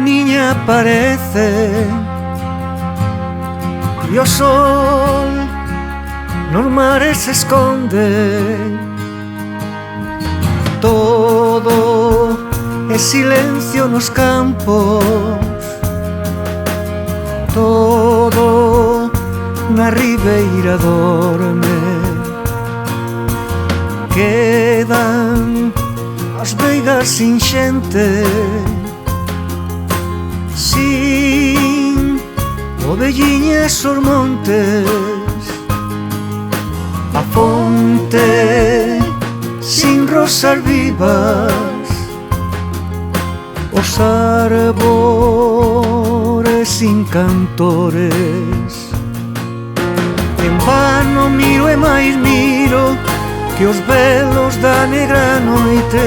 lumiña aparece e o sol nos mares se esconde. Todo é silencio nos campos, todo na ribeira dorme. Quedan as veigas sin xente, sin ovelliñas os montes, a fonte sin rosas vivas, os árbores sin cantores. En vano miro e máis miro que os velos da negra noite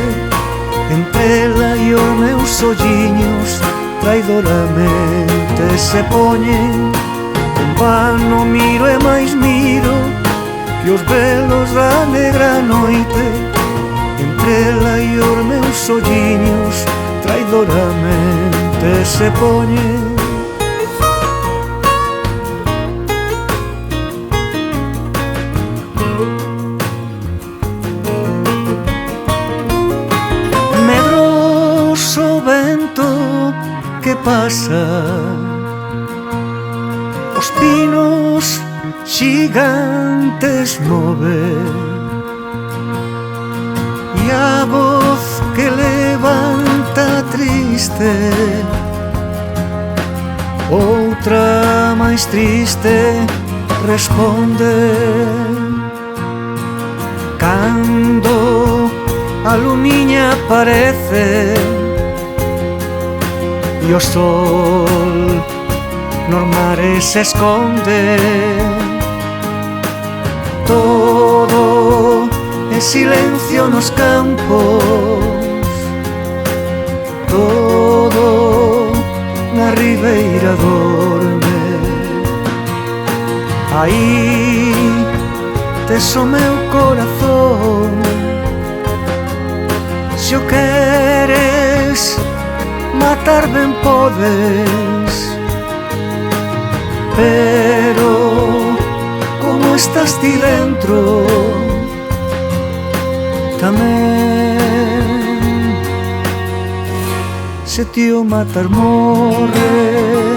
entre e os meus olliños traidoramente se poñen. En vano miro e máis miro que os velos da negra noite entre e os meus olliños traidoramente se poñen. Medroso vento que pasa, os pinos xigantes move, e a voz que levanta triste, outra máis triste responde. Cando a lumiña aparece e o sol nos mares se esconde, todo é silencio nos campos, todo na ribeira dorme. Aí tes o meu corazón, se o queres matar ben podes, pero como estás ti dentro tamén, se ti o matar morre.